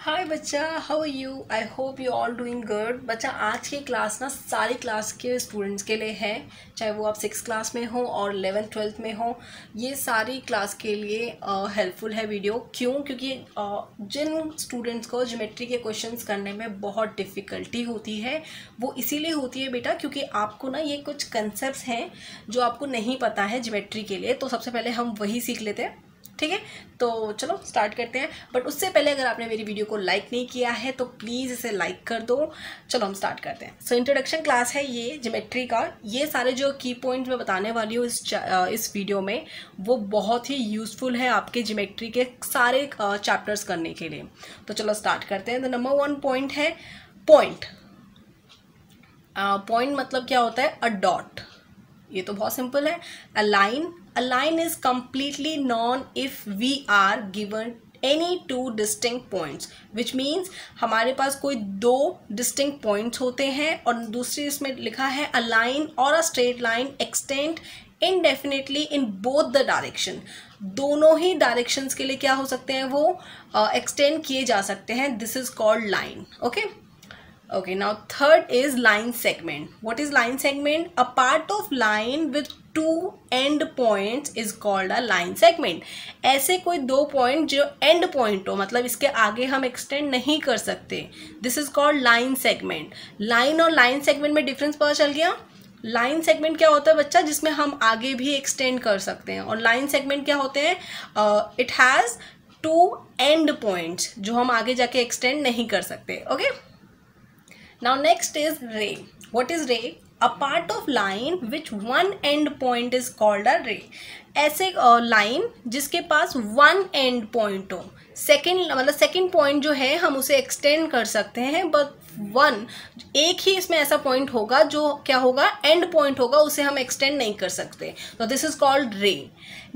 हाय बच्चा, how are you? I hope you all doing good. बच्चा, आज की क्लास ना सारी क्लास के स्टूडेंट्स के लिए है, चाहे वो आप 6th क्लास में हो और 11th 12th में हो। ये सारी क्लास के लिए हेल्पफुल है वीडियो। क्यों? क्योंकि जिन स्टूडेंट्स को ज्योमेट्री के क्वेश्चंस करने में बहुत डिफ़िकल्टी होती है वो इसीलिए होती है बेटा, क्योंकि आपको ना ये कुछ कंसेप्ट हैं जो आपको नहीं पता है ज्योमेट्री के लिए। तो सबसे पहले हम वही सीख लेते हैं, ठीक है? तो चलो स्टार्ट करते हैं। बट उससे पहले अगर आपने मेरी वीडियो को लाइक नहीं किया है तो प्लीज़ इसे लाइक कर दो। चलो हम स्टार्ट करते हैं। सो इंट्रोडक्शन क्लास है ये ज्योमेट्री का। ये सारे जो की पॉइंट्स मैं बताने वाली हूँ इस वीडियो में, वो बहुत ही यूज़फुल है आपके ज्योमेट्री के सारे चैप्टर्स करने के लिए। तो चलो स्टार्ट करते हैं। द नंबर 1 पॉइंट है पॉइंट। पॉइंट मतलब क्या होता है? A dot. ये तो बहुत सिंपल है। A line is completely known if we are given any two distinct points, which means हमारे पास कोई दो डिस्टिंक्ट पॉइंट्स होते हैं और दूसरी इसमें लिखा है अ लाइन और a straight line extend indefinitely in both the direction. दोनों ही डायरेक्शंस के लिए क्या हो सकते हैं? वो एक्सटेंड किए जा सकते हैं। This is called line. Okay, now third is line segment. What is line segment? A part of line with two end points is called a line segment. ऐसे कोई दो पॉइंट जो end point हो, मतलब इसके आगे हम extend नहीं कर सकते, this is called line segment. line और line segment में difference पता चल गया? लाइन सेगमेंट क्या होता है बच्चा? जिसमें हम आगे भी एक्सटेंड कर सकते हैं। और लाइन सेगमेंट क्या होते हैं? It has two end points जो हम आगे जाके एक्सटेंड नहीं कर सकते। Okay, now next is ray. What is ray? A part of line which one end point is called a ray. ऐसे लाइन जिसके पास वन एंड पॉइंट हो, सेकेंड पॉइंट जो है हम उसे एक्सटेंड कर सकते हैं, बट वन एक ही इसमें ऐसा पॉइंट होगा जो क्या होगा? एंड पॉइंट होगा, उसे हम एक्सटेंड नहीं कर सकते। तो दिस इज कॉल्ड रे।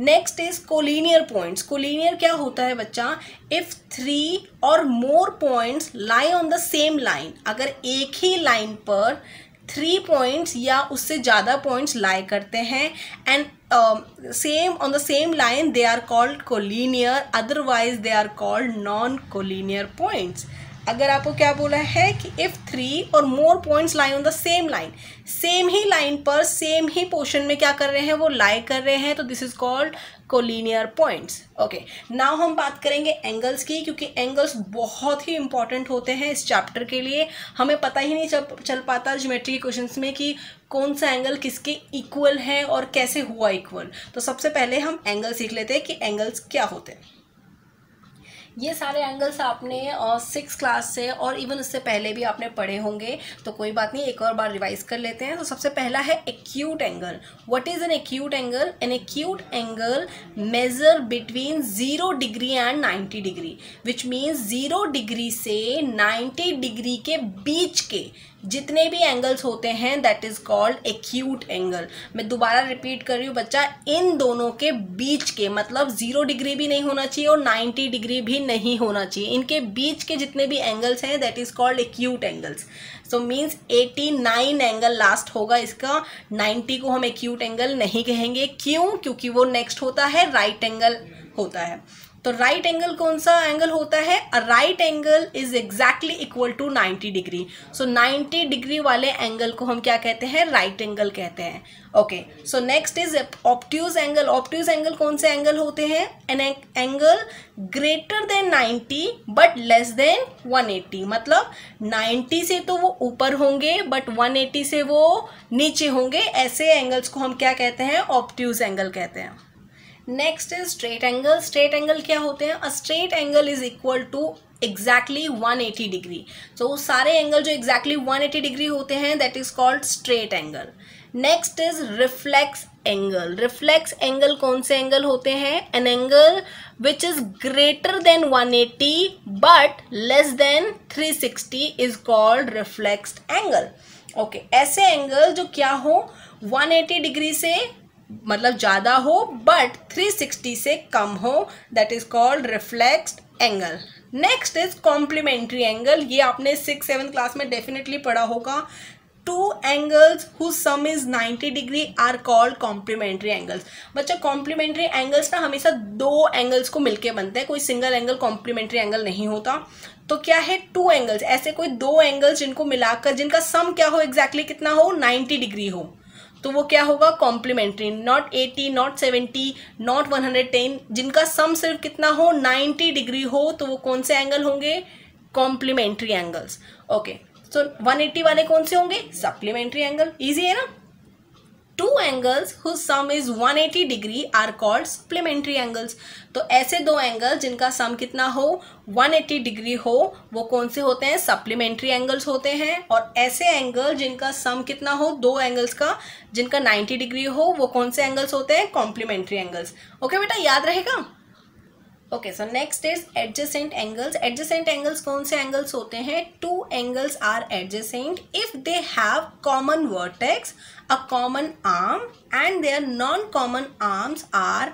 Next is collinear points. Collinear क्या होता है बच्चा? इफ 3 और more points lie on the same line, अगर एक ही लाइन पर 3 पॉइंट्स या उससे ज़्यादा पॉइंट्स लाई करते हैं and same on the same line, they are called collinear, otherwise they are called non collinear points. अगर आपको क्या बोला है कि इफ़ 3 और more points lie on the same line, same ही लाइन पर सेम ही पोर्शन में क्या कर रहे हैं? वो लाई कर रहे हैं, तो this is called collinear points. Okay, now हम बात करेंगे एंगल्स की, क्योंकि एंगल्स बहुत ही इंपॉर्टेंट होते हैं इस चैप्टर के लिए। हमें पता ही नहीं चल पाता ज्योमेट्री के क्वेश्चंस में कि कौन सा एंगल किसके इक्वल है और कैसे हुआ इक्वल। तो सबसे पहले हम एंगल सीख लेते हैं कि एंगल्स क्या होते हैं। ये सारे एंगल्स आपने 6th क्लास से और इवन उससे पहले भी आपने पढ़े होंगे, तो कोई बात नहीं, एक और बार रिवाइज कर लेते हैं। तो सबसे पहला है acute angle. What is an acute angle? An acute angle measure between 0 degree and 90 degree, which means 0 degree से 90 डिग्री के बीच के जितने भी एंगल्स होते हैं, that is called acute angle. मैं दोबारा रिपीट कर रही हूँ बच्चा, इन दोनों के बीच के, मतलब 0 डिग्री भी नहीं होना चाहिए और 90 डिग्री भी नहीं होना चाहिए, इनके बीच के जितने भी एंगल्स हैं, that is called acute angles. So means 89 angle last होगा इसका। 90 को हम एक्यूट एंगल नहीं कहेंगे। क्यों? क्योंकि वो नेक्स्ट होता है राइट एंगल होता है। तो राइट एंगल कौन सा एंगल होता है? A right angle is exactly equal to 90 degree. So 90 degree वाले एंगल को हम क्या कहते हैं? राइट एंगल कहते हैं। Okay, so next is obtuse angle. Obtuse angle कौन से एंगल होते हैं? An angle greater than 90 but less than 180, मतलब 90 से तो वो ऊपर होंगे बट 180 से वो नीचे होंगे। ऐसे एंगल्स को हम क्या कहते हैं? ऑब्ट्यूज एंगल कहते हैं। Next is straight angle. Straight angle क्या होते हैं? A straight angle is equal to exactly 180 degree. तो सारे एंगल जो एग्जैक्टली 180 डिग्री होते हैं, that is called straight angle. Next is reflex angle. Reflex angle कौन से एंगल होते हैं? An angle which is greater than 180 but less than 360 is called reflexed angle. Okay, ऐसे एंगल जो क्या हो? 180 डिग्री से मतलब ज़्यादा हो बट 360 से कम हो, that is called reflexed angle. Next is complementary angle. ये आपने 6th 7th क्लास में डेफिनेटली पढ़ा होगा। Two angles whose sum is 90 degree are called complementary angles. बच्चा कॉम्प्लीमेंट्री एंगल्स ना हमेशा दो एंगल्स को मिलके बनते हैं, कोई सिंगल एंगल कॉम्प्लीमेंट्री एंगल नहीं होता। तो क्या है, टू एंगल्स, ऐसे कोई दो एंगल्स जिनको मिलाकर जिनका सम क्या हो, एग्जैक्टली कितना हो, 90 डिग्री हो, तो वो क्या होगा, कॉम्प्लीमेंट्री। नॉट 80, नॉट 70, नॉट 110, जिनका सम सिर्फ कितना हो, 90 डिग्री हो, तो वो कौन से एंगल होंगे, कॉम्प्लीमेंट्री एंगल्स। ओके, सो 180 वाले कौन से होंगे, सप्लीमेंट्री एंगल। इजी है ना। Two angles whose sum is 180 degree are called supplementary angles. तो ऐसे दो एंगल जिनका सम कितना हो, 180 डिग्री हो, वो कौन से होते हैं, सप्लीमेंट्री एंगल्स होते हैं। और ऐसे एंगल जिनका सम कितना हो, दो एंगल्स का जिनका 90 डिग्री हो, वो कौन से एंगल्स होते हैं, कॉम्प्लीमेंट्री एंगल्स। ओके बेटा, याद रहेगा। Okay, so next is adjacent angles. Adjacent angles कौन से एंगल्स होते हैं, two angles are adjacent if they have common vertex, a common arm and their non common arms are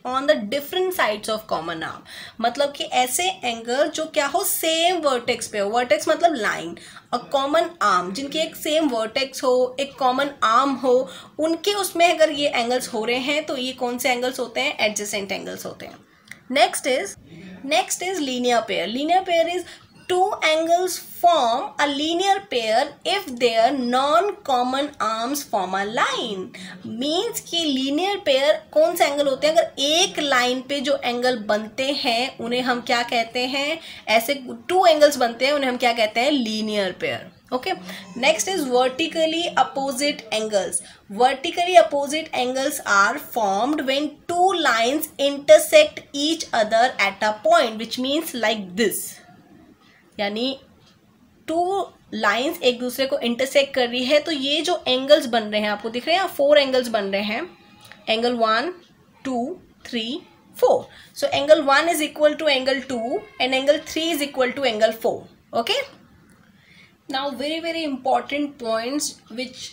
on the different sides of common arm. मतलब कि ऐसे angle जो क्या हो, सेम वर्टेक्स पे हो, वर्टेक्स मतलब लाइन, और कॉमन आर्म जिनकी एक सेम वर्टेक्स हो, एक कॉमन आर्म हो, उनके उसमें अगर ये एंगल्स हो रहे हैं तो ये कौन से एंगल्स होते हैं, एडजेसेंट एंगल्स होते हैं। Next is linear pair. Linear pair is two angles form a linear pair if their non-common arms form a line. Means कि linear pair कौन से एंगल होते हैं, अगर एक लाइन पे जो एंगल बनते हैं उन्हें हम क्या कहते हैं, ऐसे टू एंगल्स बनते हैं उन्हें हम क्या कहते हैं, linear pair. Okay, next is vertically opposite angles. Vertically opposite angles are formed when two lines intersect each other at a point, which means like this. यानी टू लाइंस एक दूसरे को इंटरसेक्ट कर रही है, तो ये जो एंगल्स बन रहे हैं आपको दिख रहे हैं, 4 एंगल्स बन रहे हैं, angle 1, 2, 3, 4. So angle 1 is equal to angle 2 and angle 3 is equal to angle 4. Okay. Now very important points which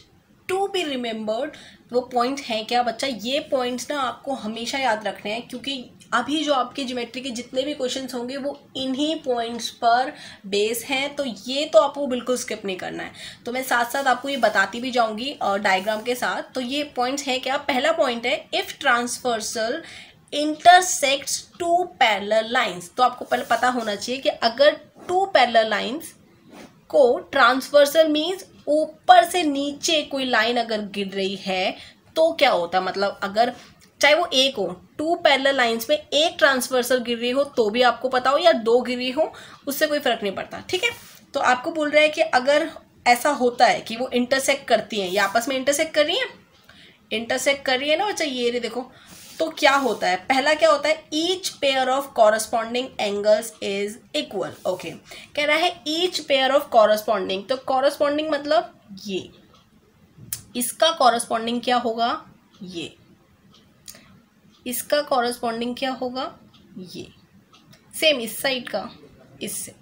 to be remembered. वो पॉइंट्स हैं क्या बच्चा, ये पॉइंट्स ना आपको हमेशा याद रखने हैं, क्योंकि अभी जो आपके ज्योमेट्री के जितने भी क्वेश्चंस होंगे वो इन्हीं पॉइंट्स पर बेस हैं, तो ये तो आपको बिल्कुल स्किप नहीं करना है। तो मैं साथ साथ आपको ये बताती भी जाऊंगी और डायग्राम के साथ। तो ये पॉइंट्स हैं क्या, पहला पॉइंट है if transversal intersects two parallel lines. तो आपको पहले पता होना चाहिए कि अगर टू पैरेलल लाइंस को ट्रांसवर्सल मीन्स ऊपर से नीचे कोई लाइन अगर गिर रही है तो क्या होता है, मतलब अगर चाहे वो एक हो, टू पैरेलल लाइंस में एक ट्रांसवर्सल गिर रही हो तो भी आपको पता हो, या दो गिरी हो, उससे कोई फर्क नहीं पड़ता। ठीक है, तो आपको बोल रहा है कि अगर ऐसा होता है कि वो इंटरसेक्ट करती हैं, ये आपस में इंटरसेक्ट कर रही है ना बच्चा, ये रे देखो, तो क्या होता है, पहला क्या होता है, each pair of corresponding angles is equal. Okay, कह रहा है ईच पेयर ऑफ कॉरस्पॉन्डिंग, तो कॉरस्पॉन्डिंग मतलब ये, इसका कॉरस्पॉन्डिंग क्या होगा, ये, इसका कॉरस्पॉन्डिंग क्या होगा, ये, सेम इस साइड का इससे।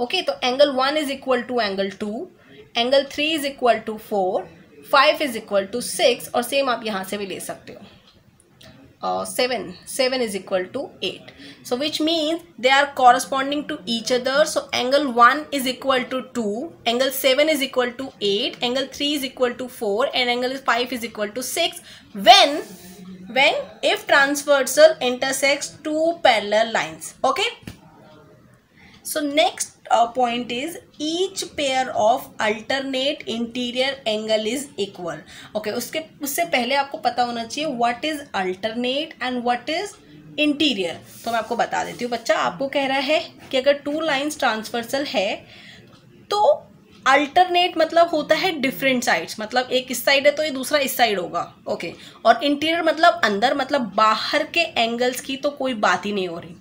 ओके, तो angle 1 is equal to angle 2, angle 3 is equal to 4, 5 is equal to 6, और सेम आप यहाँ से भी ले सकते हो, 7 is equal to 8. So which means they are corresponding to each other. So angle 1 is equal to 2, angle 7 is equal to 8, angle 3 is equal to 4, and angle 5 is equal to 6 when if transversal intersects two parallel lines. Okay. So next point is each pair of alternate interior angle is equal. Okay, उससे पहले आपको पता होना चाहिए what is alternate and what is interior. तो मैं आपको बता देती हूँ बच्चा, आपको कह रहा है कि अगर टू लाइंस ट्रांसवर्सल है तो अल्टरनेट मतलब होता है डिफरेंट साइड्स, मतलब एक इस साइड है तो ये दूसरा इस साइड होगा। ओके, और इंटीरियर मतलब अंदर, मतलब बाहर के एंगल्स की तो कोई बात ही नहीं हो रही।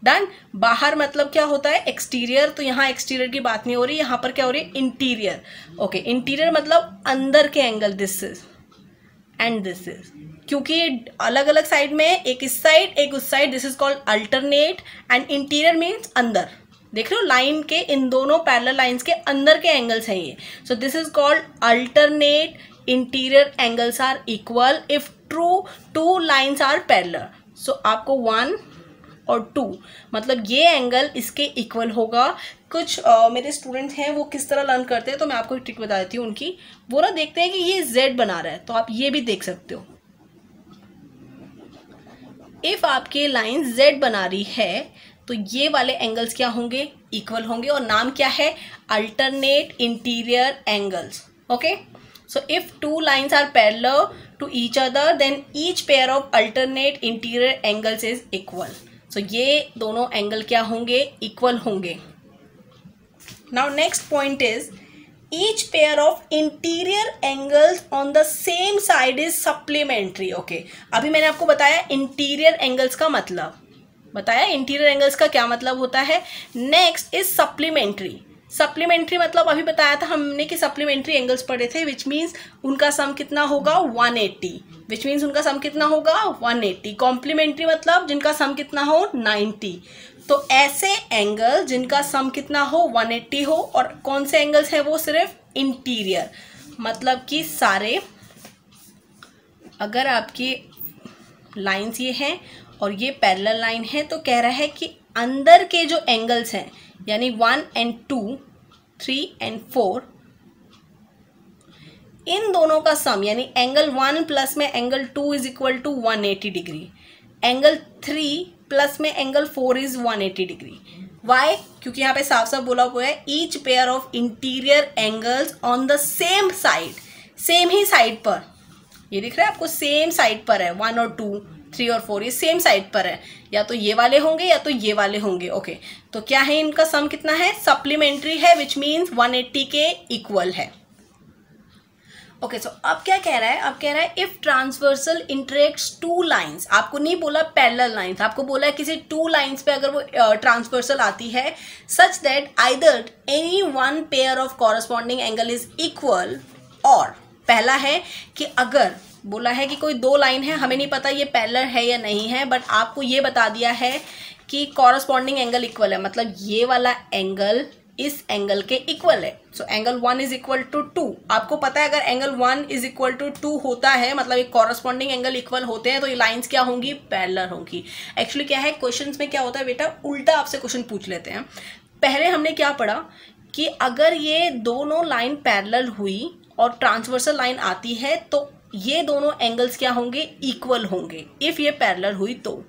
डन, बाहर मतलब क्या होता है, एक्सटीरियर, तो यहाँ एक्सटीरियर की बात नहीं हो रही, यहाँ पर क्या हो रही है, इंटीरियर। ओके, इंटीरियर मतलब अंदर के angle, this is and this is, क्योंकि अलग अलग साइड में, एक इस साइड एक उस side, this is called alternate, and interior means अंदर। देख रहे हो, लाइन के इन दोनों पैरेलल लाइंस के अंदर के एंगल्स हैं ये, so this is called alternate interior angles are equal if two lines are parallel. So आपको 1 और 2 मतलब ये एंगल इसके इक्वल होगा कुछ मेरे स्टूडेंट्स हैं वो किस तरह लर्न करते हैं, तो मैं आपको एक ट्रिक बता देती हूँ उनकी। वो ना देखते हैं कि ये z बना रहा है, तो आप ये भी देख सकते हो। इफ आपकी लाइन z बना रही है तो ये वाले एंगल्स क्या होंगे, इक्वल होंगे, और नाम क्या है, alternate interior angles. Okay, so if two lines are parallel to each other then each pair of alternate interior angles is equal. So ये दोनों एंगल क्या होंगे, इक्वल होंगे। Now next point is each pair of interior angles on the same side is supplementary। okay, अभी मैंने आपको बताया interior angles का मतलब, बताया इंटीरियर एंगल्स का क्या मतलब होता है। Next is supplementary. सप्लीमेंट्री मतलब अभी बताया था हमने कि सप्लीमेंट्री एंगल्स पढ़े थे, विच मीन्स उनका सम कितना होगा 180, विच मीन्स उनका सम कितना होगा 180। कॉम्प्लीमेंट्री मतलब जिनका सम कितना हो 90। तो ऐसे एंगल जिनका सम कितना हो 180 हो, और कौन से एंगल्स हैं वो, सिर्फ इंटीरियर, मतलब कि सारे, अगर आपकी लाइंस ये हैं और ये पैरेलल लाइन है तो कह रहा है कि अंदर के जो एंगल्स हैं यानी 1 and 2, 3 and 4, इन दोनों का सम यानी एंगल 1 प्लस में angle 2 is equal to 180 degree, angle 3 plus में एंगल 4 इज 180 डिग्री। वाई? क्योंकि यहाँ पे साफ साफ बोला हुआ है each pair of interior angles on the same side, same ही साइड पर, ये दिख रहा है आपको, सेम साइड पर है, 1 और 2, 3 और 4 ये सेम साइड पर है, या तो ये वाले होंगे या तो ये वाले होंगे। ओके, तो क्या है इनका सम कितना है, सप्लीमेंट्री है, विच मीन्स 180 के इक्वल है। ओके, सो अब क्या कह रहा है, अब कह रहा है if transversal interacts two lines, आपको नहीं बोला पैरेलल लाइंस, आपको बोला है किसी टू लाइंस पे अगर वो ट्रांसवर्सल आती है such that either any one pair of corresponding angle is equal, और पहला है कि अगर बोला है कि कोई दो लाइन है, हमें नहीं पता ये पैरेलल है या नहीं है, बट आपको ये बता दिया है कि कॉरस्पॉन्डिंग एंगल इक्वल है, मतलब ये वाला एंगल इस एंगल के इक्वल है। So angle 1 is equal to 2, आपको पता है अगर एंगल 1 इज इक्वल टू 2 होता है, मतलब एक कॉरस्पॉन्डिंग एंगल इक्वल होते हैं, तो ये लाइंस क्या होंगी, पैरेलल होंगी। एक्चुअली क्या है, क्वेश्चंस में क्या होता है बेटा, उल्टा आपसे क्वेश्चन पूछ लेते हैं। पहले हमने क्या पढ़ा कि अगर ये दोनों लाइन पैरेलल हुई और ट्रांसवर्सल लाइन आती है तो ये दोनों एंगल्स क्या होंगे, इक्वल होंगे, इफ ये पैरेलल हुई तो।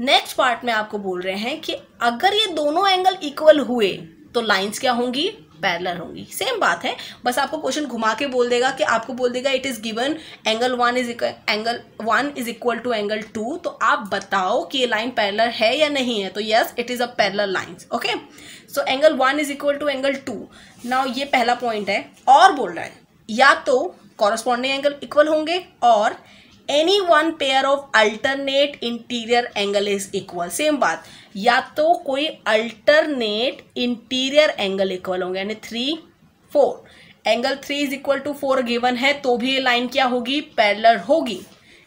नेक्स्ट पार्ट में आपको बोल रहे हैं कि अगर ये दोनों एंगल इक्वल हुए तो लाइंस क्या होंगी, पैरेलल होंगी। सेम बात है, बस आपको क्वेश्चन घुमा के बोल देगा कि आपको बोल देगा it is given angle 1 is equal to angle 2, तो आप बताओ कि ये लाइन पैरेलल है या नहीं है, तो yes it is a parallel lines. Okay, so angle 1 is equal to angle 2। Now ये पहला पॉइंट है, और बोल रहा है या तो कॉरस्पॉन्डिंग एंगल इक्वल होंगे और any one pair of alternate interior angle is equal. Same बात, या तो कोई अल्टरनेट इंटीरियर एंगल इक्वल होंगे, यानी 3, 4, angle 3 is equal to 4 given है तो भी ये लाइन क्या होगी, पैरेलल होगी।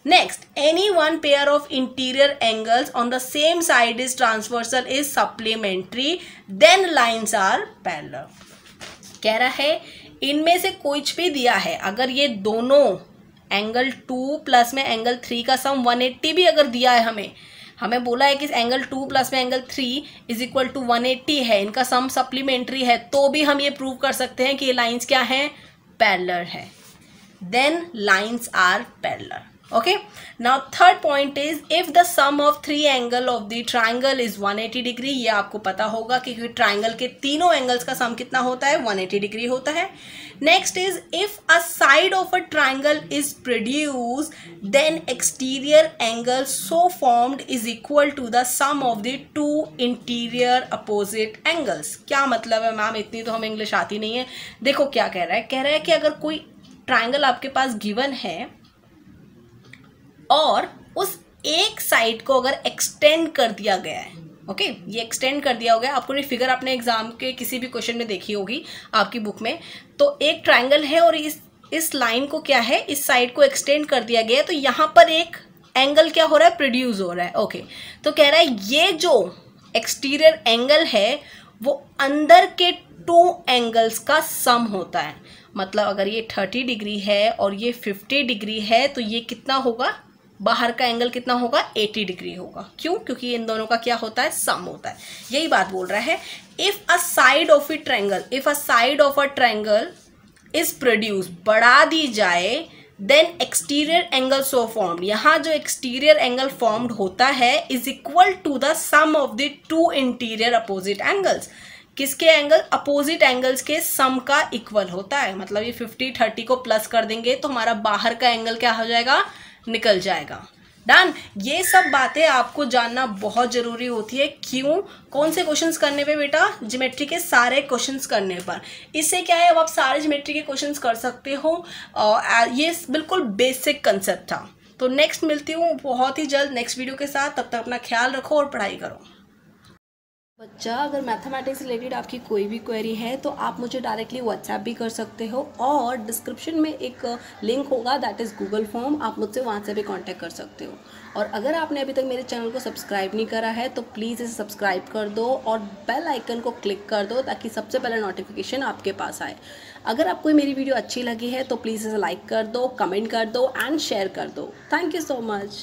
Next, any one pair of interior angles on the same side is transversal is supplementary then lines are parallel. कह रहा है इनमें से कुछ भी दिया है, अगर ये दोनों एंगल 2 प्लस में एंगल 3 का सम 180 भी अगर दिया है, हमें बोला है कि एंगल 2 प्लस में एंगल 3 इज इक्वल टू 180 है, इनका सम सप्लीमेंट्री है, तो भी हम ये प्रूव कर सकते हैं कि ये लाइंस क्या हैं, पैरेलल है, then lines are parallel. Okay, now third point is if the sum of three angle of the triangle is 180 degree, ये आपको पता होगा कि ट्राइंगल के तीनों एंगल्स का सम कितना होता है, 180 डिग्री होता है। Next is if a side of a triangle is produce then exterior angle so formed is equal to the sum of the two interior opposite angles. क्या मतलब है मैम, इतनी तो हमें इंग्लिश आती नहीं है। देखो क्या कह रहा है, कह रहा है कि अगर कोई ट्राइंगल आपके पास गिवन है और उस एक साइड को अगर एक्सटेंड कर दिया गया है, ओके, ये एक्सटेंड कर दिया हो गया, आपको ये फिगर अपने एग्जाम के किसी भी क्वेश्चन में देखी होगी आपकी बुक में, तो एक ट्राइंगल है और इस लाइन को क्या है, इस साइड को एक्सटेंड कर दिया गया है, तो यहाँ पर एक एंगल क्या हो रहा है, प्रोड्यूस हो रहा है। ओके, तो कह रहा है ये जो एक्सटीरियर एंगल है वो अंदर के 2 एंगल्स का सम होता है। मतलब अगर ये 30 डिग्री है और ये 50 डिग्री है तो ये कितना होगा, बाहर का एंगल कितना होगा 80 डिग्री होगा। क्यों? क्योंकि इन दोनों का क्या होता है, सम होता है। यही बात बोल रहा है, if a side of a triangle is produce, बढ़ा दी जाए, then exterior angle so formed, यहाँ जो एक्सटीरियर एंगल फॉर्म्ड होता है is equal to the sum of the two interior opposite angles. किसके एंगल? अपोजिट एंगल्स के सम का इक्वल होता है। मतलब ये 50-30 को प्लस कर देंगे तो हमारा बाहर का एंगल क्या हो जाएगा, निकल जाएगा। डन। ये सब बातें आपको जानना बहुत जरूरी होती है। क्यों? कौन से क्वेश्चंस करने पे बेटा? ज्योमेट्री के सारे क्वेश्चंस करने पर। इससे क्या है, अब आप सारे ज्योमेट्री के क्वेश्चंस कर सकते हो। ये बिल्कुल बेसिक कंसेप्ट था। तो नेक्स्ट मिलती हूँ बहुत ही जल्द नेक्स्ट वीडियो के साथ। तब तक अपना ख्याल रखो और पढ़ाई करो। बच्चा, अगर मैथमेटिक्स से रिलेटेड आपकी कोई भी क्वेरी है तो आप मुझे डायरेक्टली व्हाट्सएप भी कर सकते हो, और डिस्क्रिप्शन में एक लिंक होगा, दैट इज़ गूगल फॉर्म, आप मुझसे वहाँ से भी कांटेक्ट कर सकते हो। और अगर आपने अभी तक मेरे चैनल को सब्सक्राइब नहीं करा है तो प्लीज़ इसे सब्सक्राइब कर दो और बेल आइकन को क्लिक कर दो ताकि सबसे पहले नोटिफिकेशन आपके पास आए। अगर आपको मेरी वीडियो अच्छी लगी है तो प्लीज़ इसे लाइक कर दो, कमेंट कर दो एंड शेयर कर दो। Thank you so much.